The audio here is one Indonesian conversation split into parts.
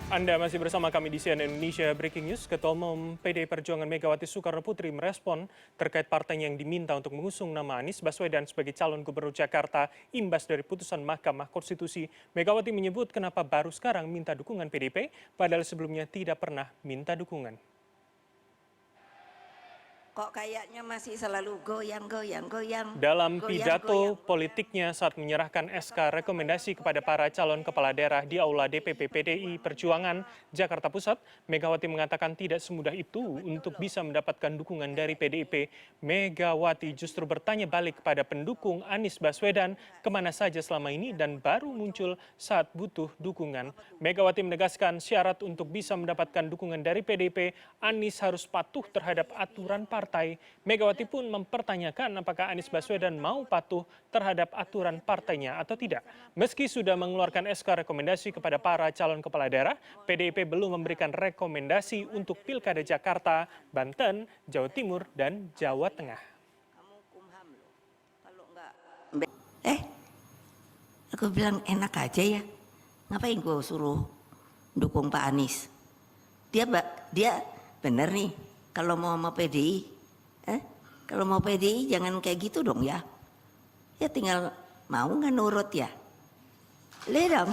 Anda masih bersama kami di CNN Indonesia Breaking News. Ketua Umum PDI Perjuangan Megawati Soekarno Putri merespon terkait partainya yang diminta untuk mengusung nama Anies Baswedan sebagai calon gubernur Jakarta imbas dari putusan Mahkamah Konstitusi. Megawati menyebut kenapa baru sekarang minta dukungan PDIP, padahal sebelumnya tidak pernah minta dukungan. Kok kayaknya masih selalu goyang. Dalam pidato politiknya saat menyerahkan SK rekomendasi kepada para calon kepala daerah di Aula DPP PDI Perjuangan Jakarta Pusat, Megawati mengatakan tidak semudah itu untuk bisa mendapatkan dukungan dari PDIP. Megawati justru bertanya balik kepada pendukung Anies Baswedan kemana saja selama ini dan baru muncul saat butuh dukungan. Megawati menegaskan syarat untuk bisa mendapatkan dukungan dari PDIP, Anies harus patuh terhadap aturan partai. Megawati pun mempertanyakan apakah Anies Baswedan mau patuh terhadap aturan partainya atau tidak. Meski sudah mengeluarkan SK rekomendasi kepada para calon kepala daerah, PDIP belum memberikan rekomendasi untuk Pilkada Jakarta, Banten, Jawa Timur, dan Jawa Tengah. Aku bilang enak aja ya. Ngapain gue suruh dukung Pak Anies? Dia bener nih kalau mau sama PDI. Kalau mau PDI jangan kayak gitu dong ya. Ya tinggal mau nggak nurut ya. Lihat dong.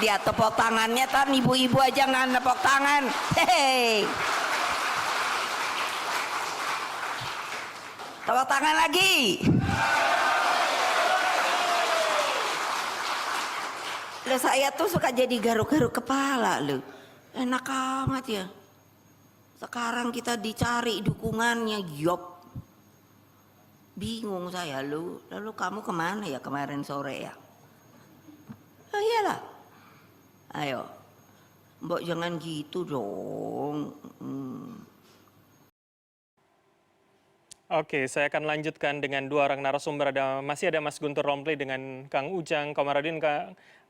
Dia tepuk tangannya kan ibu-ibu aja nggak nepok tangan. Hei. Tepuk tangan lagi. Loh, saya tuh suka jadi garuk-garuk kepala loh. Enak amat ya. Sekarang kita dicari dukungannya, yop. Bingung saya lu. Lalu kamu kemana ya kemarin sore ya? Oh iyalah. Ayo. Mbok jangan gitu dong. Oke, saya akan lanjutkan dengan dua orang narasumber. Masih ada Mas Guntur Romli dengan Kang Ujang Komarudin.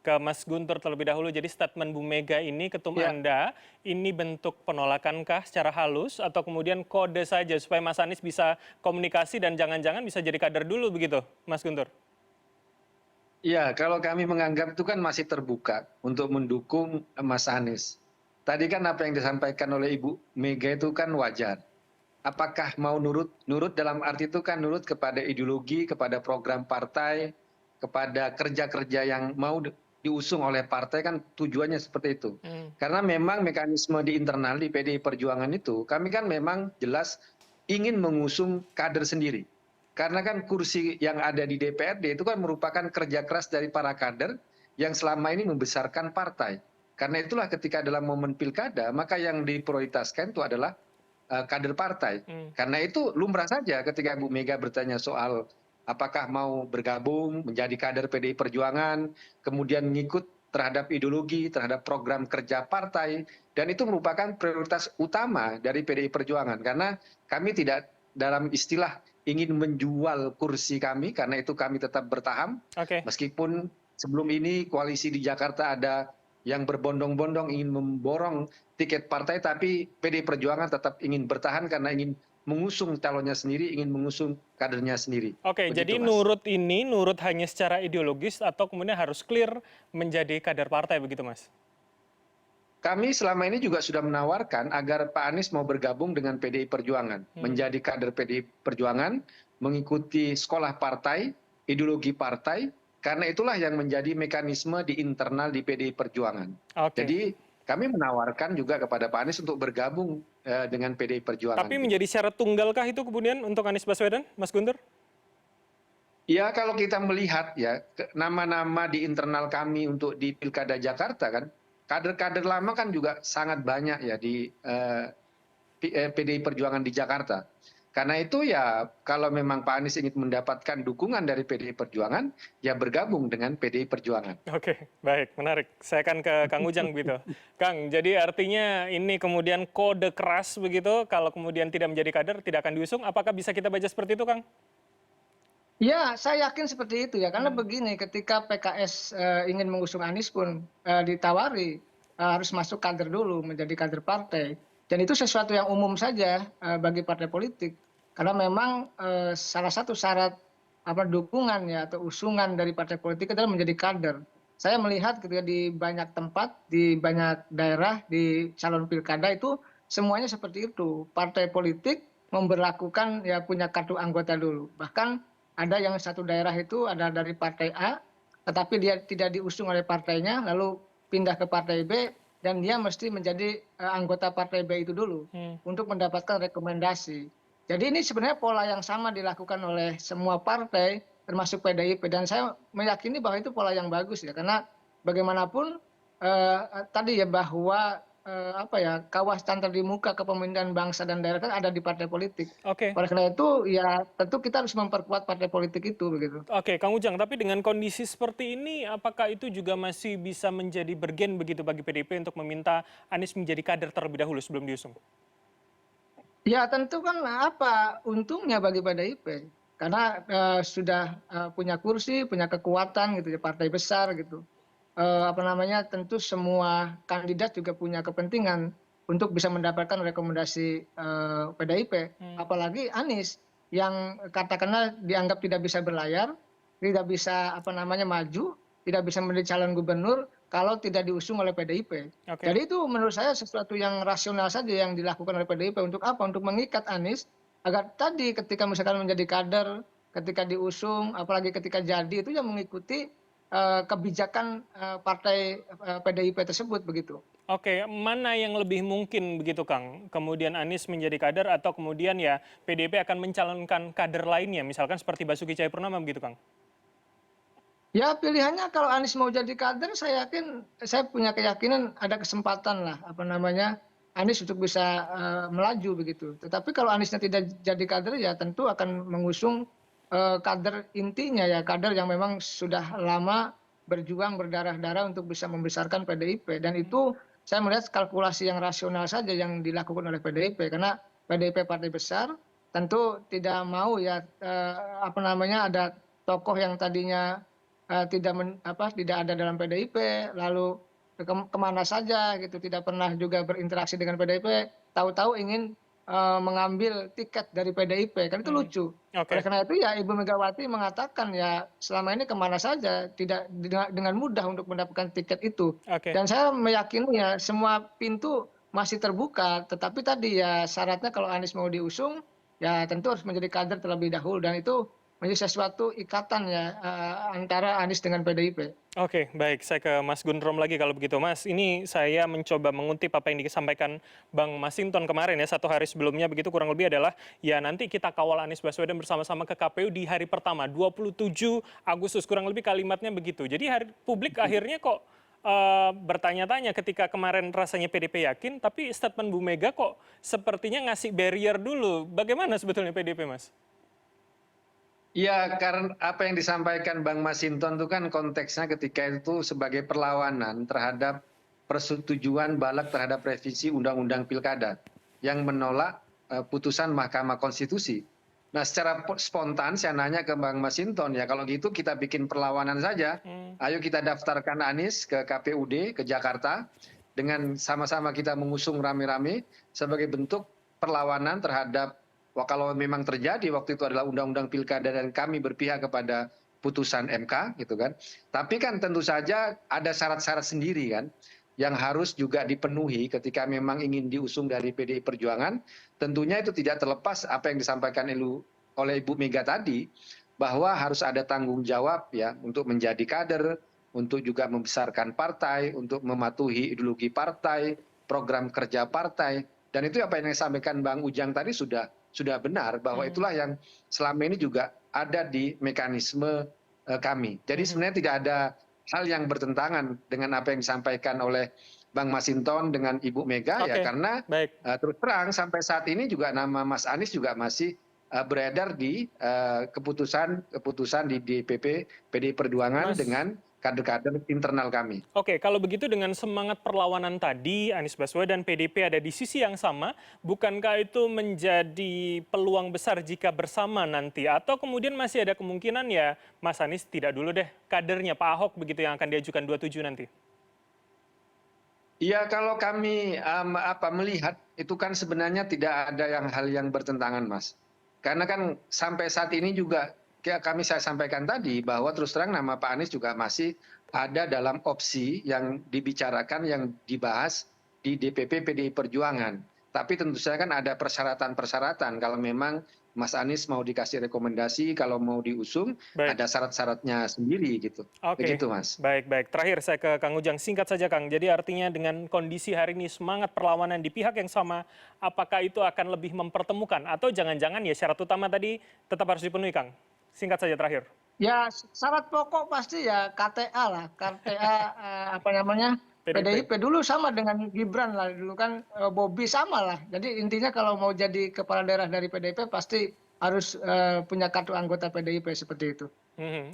Ke Mas Guntur terlebih dahulu. Jadi statement Bu Mega ini, ketum Anda, ini bentuk penolakankah secara halus atau kemudian kode saja supaya Mas Anies bisa komunikasi dan jangan-jangan bisa jadi kader dulu begitu, Mas Guntur? Ya, kalau kami menganggap itu kan masih terbuka untuk mendukung Mas Anies. Tadi kan apa yang disampaikan oleh Ibu Mega itu kan wajar. Apakah mau nurut? Nurut dalam arti itu kan nurut kepada ideologi, kepada program partai, kepada kerja-kerja yang mau diusung oleh partai, kan tujuannya seperti itu. Karena memang mekanisme di internal di PDI Perjuangan itu, kami kan memang jelas ingin mengusung kader sendiri. Karena kan kursi yang ada di DPRD itu kan merupakan kerja keras dari para kader yang selama ini membesarkan partai. Karena itulah ketika dalam momen pilkada, maka yang diprioritaskan itu adalah kader partai. Karena itu lumrah saja ketika Bu Mega bertanya soal apakah mau bergabung menjadi kader PDI Perjuangan, kemudian mengikut terhadap ideologi, terhadap program kerja partai, dan itu merupakan prioritas utama dari PDI Perjuangan. Karena kami tidak dalam istilah ingin menjual kursi kami, karena itu kami tetap bertahan. Meskipun sebelum ini koalisi di Jakarta ada yang berbondong-bondong ingin memborong tiket partai, tapi PDI Perjuangan tetap ingin bertahan karena ingin mengusung calonnya sendiri, ingin mengusung kadernya sendiri. Oke, jadi nurut ini, nurut hanya secara ideologis atau kemudian harus clear menjadi kader partai begitu, Mas? Kami selama ini juga sudah menawarkan agar Pak Anies mau bergabung dengan PDI Perjuangan, menjadi kader PDI Perjuangan, mengikuti sekolah partai, ideologi partai, karena itulah yang menjadi mekanisme di internal di PDI Perjuangan. Jadi kami menawarkan juga kepada Pak Anies untuk bergabung dengan PDI Perjuangan. Tapi menjadi syarat tunggalkah itu kemudian untuk Anies Baswedan, Mas Guntur? Ya, kalau kita melihat ya nama-nama di internal kami untuk di Pilkada Jakarta kan, kader-kader lama kan juga sangat banyak ya di PDI Perjuangan di Jakarta. Karena itu ya kalau memang Pak Anies ingin mendapatkan dukungan dari PDI Perjuangan, ya bergabung dengan PDI Perjuangan. Oke, baik, menarik. Saya akan ke Kang Ujang begitu. Kang, jadi artinya ini kemudian kode keras begitu, kalau kemudian tidak menjadi kader, tidak akan diusung. Apakah bisa kita baca seperti itu, Kang? Ya, saya yakin seperti itu ya. Karena begini, ketika PKS ingin mengusung Anies pun ditawari harus masuk kader dulu, menjadi kader partai. Dan itu sesuatu yang umum saja bagi partai politik. Karena memang salah satu syarat dukungan ya atau usungan dari partai politik adalah menjadi kader. saya melihat gitu ya di banyak tempat, di banyak daerah, di calon pilkada itu semuanya seperti itu. Partai politik memberlakukan ya punya kartu anggota dulu. Bahkan ada yang satu daerah itu ada dari partai A, tetapi dia tidak diusung oleh partainya, lalu pindah ke partai B, dan dia mesti menjadi anggota partai B itu dulu untuk mendapatkan rekomendasi. Jadi ini sebenarnya pola yang sama dilakukan oleh semua partai, termasuk PDIP, dan saya meyakini bahwa itu pola yang bagus ya, karena bagaimanapun tadi ya bahwa apa ya kawasan terbuka kepemimpinan bangsa dan daerah kan ada di partai politik. Oke. Oleh karena itu ya tentu kita harus memperkuat partai politik itu begitu. Oke, Kang Ujang, tapi dengan kondisi seperti ini, apakah itu juga masih bisa menjadi bergen begitu bagi PDIP untuk meminta Anies menjadi kader terlebih dahulu sebelum diusung? Ya tentu kan apa untungnya bagi PDIP karena sudah punya kursi, punya kekuatan gitu ya partai besar gitu. Apa namanya tentu semua kandidat juga punya kepentingan untuk bisa mendapatkan rekomendasi PDIP, apalagi Anies yang katakanlah dianggap tidak bisa berlayar, tidak bisa apa namanya maju, tidak bisa menjadi calon gubernur kalau tidak diusung oleh PDIP. Oke. Jadi itu menurut saya sesuatu yang rasional saja yang dilakukan oleh PDIP untuk apa? Untuk mengikat Anies agar tadi ketika misalkan menjadi kader, ketika diusung, apalagi ketika jadi itu yang mengikuti kebijakan partai PDIP tersebut begitu. Oke, mana yang lebih mungkin begitu Kang? Kemudian Anies menjadi kader atau kemudian ya PDIP akan mencalonkan kader lainnya, misalkan seperti Basuki Cahayapurnama begitu Kang? Ya pilihannya kalau Anies mau jadi kader, saya yakin saya punya keyakinan ada kesempatan lah apa namanya Anies untuk bisa melaju begitu. Tetapi kalau Aniesnya tidak jadi kader ya tentu akan mengusung kader intinya ya kader yang memang sudah lama berjuang berdarah-darah untuk bisa membesarkan PDIP dan itu saya melihat kalkulasi yang rasional saja yang dilakukan oleh PDIP karena PDIP partai besar tentu tidak mau ya apa namanya ada tokoh yang tadinya tidak ada dalam PDIP, lalu kemana saja gitu, tidak pernah juga berinteraksi dengan PDIP, tahu-tahu ingin mengambil tiket dari PDIP, kan itu lucu. Oke. Oleh karena itu ya Ibu Megawati mengatakan ya selama ini kemana saja tidak dengan mudah untuk mendapatkan tiket itu. Oke. Dan saya meyakini ya semua pintu masih terbuka, tetapi tadi ya syaratnya kalau Anies mau diusung ya tentu harus menjadi kader terlebih dahulu dan itu menjadi sesuatu ikatan ya antara Anies dengan PDIP. Oke, baik. Saya ke Mas Gundrom lagi kalau begitu. Mas, ini saya mencoba mengutip apa yang disampaikan Bang Masinton kemarin ya, 1 hari sebelumnya begitu kurang lebih adalah, ya nanti kita kawal Anies Baswedan bersama-sama ke KPU di hari pertama, 27 Agustus, kurang lebih kalimatnya begitu. Jadi publik akhirnya kok bertanya-tanya ketika kemarin rasanya PDIP yakin, tapi statement Bu Mega kok sepertinya ngasih barrier dulu. Bagaimana sebetulnya PDIP, Mas? Ya, karena apa yang disampaikan Bang Masinton itu kan konteksnya ketika itu sebagai perlawanan terhadap persetujuan balik terhadap revisi Undang-Undang Pilkada yang menolak putusan Mahkamah Konstitusi. Nah, secara spontan saya nanya ke Bang Masinton, ya kalau gitu kita bikin perlawanan saja. Ayo kita daftarkan Anies ke KPUD, ke Jakarta, dengan sama-sama kita mengusung rame-rame sebagai bentuk perlawanan terhadap kalau memang terjadi waktu itu adalah undang-undang pilkada dan kami berpihak kepada putusan MK gitu kan. Tapi kan tentu saja ada syarat-syarat sendiri kan yang harus juga dipenuhi ketika memang ingin diusung dari PDI Perjuangan. Tentunya itu tidak terlepas apa yang disampaikan oleh Ibu Mega tadi bahwa harus ada tanggung jawab ya untuk menjadi kader, untuk juga membesarkan partai, untuk mematuhi ideologi partai, program kerja partai. Dan itu apa yang disampaikan Bang Ujang tadi sudah benar bahwa itulah yang selama ini juga ada di mekanisme kami. Jadi sebenarnya tidak ada hal yang bertentangan dengan apa yang disampaikan oleh Bang Masinton dengan Ibu Mega ya karena terus terang sampai saat ini juga nama Mas Anies juga masih beredar di keputusan di DPP PDI Perjuangan dengan kader-kader internal kami. Oke, kalau begitu dengan semangat perlawanan tadi, Anies Baswedan PDIP ada di sisi yang sama, bukankah itu menjadi peluang besar jika bersama nanti? Atau kemudian masih ada kemungkinan ya Mas Anies tidak dulu deh kadernya Pak Ahok begitu yang akan diajukan 27 nanti? Ya kalau kami melihat itu kan sebenarnya tidak ada hal yang bertentangan Mas. Karena kan sampai saat ini juga saya sampaikan tadi bahwa terus terang nama Pak Anies juga masih ada dalam opsi yang dibicarakan, yang dibahas di DPP PDI Perjuangan. Tapi tentu saja kan ada persyaratan-persyaratan. Kalau memang Mas Anies mau dikasih rekomendasi, kalau mau diusung, Baik. ada syarat-syaratnya sendiri gitu. Oke, Begitu, Mas. baik. Terakhir saya ke Kang Ujang, singkat saja Kang. Jadi artinya dengan kondisi hari ini semangat perlawanan di pihak yang sama, apakah itu akan lebih mempertemukan atau jangan-jangan ya syarat utama tadi tetap harus dipenuhi Kang? Singkat saja terakhir. Ya, syarat pokok pasti ya KTA lah, KTA apa namanya PDIP. PDIP dulu sama dengan Gibran lah, dulu kan Bobi sama lah. Jadi intinya kalau mau jadi kepala daerah dari PDIP pasti harus punya kartu anggota PDIP seperti itu.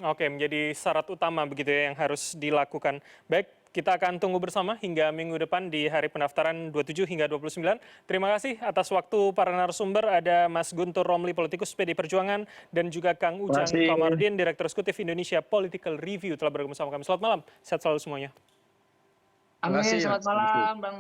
Oke, menjadi syarat utama begitu ya yang harus dilakukan. Baik, kita akan tunggu bersama hingga minggu depan di hari pendaftaran 27 hingga 29. Terima kasih atas waktu para narasumber. Ada Mas Guntur Romli, politikus PD Perjuangan, dan juga Kang Ujang Komarudin, Direktur Eksekutif Indonesia Political Review telah bergabung sama kami. Selamat malam, sehat selalu semuanya. Amin, Terima kasih, selamat Mas. malam Bang.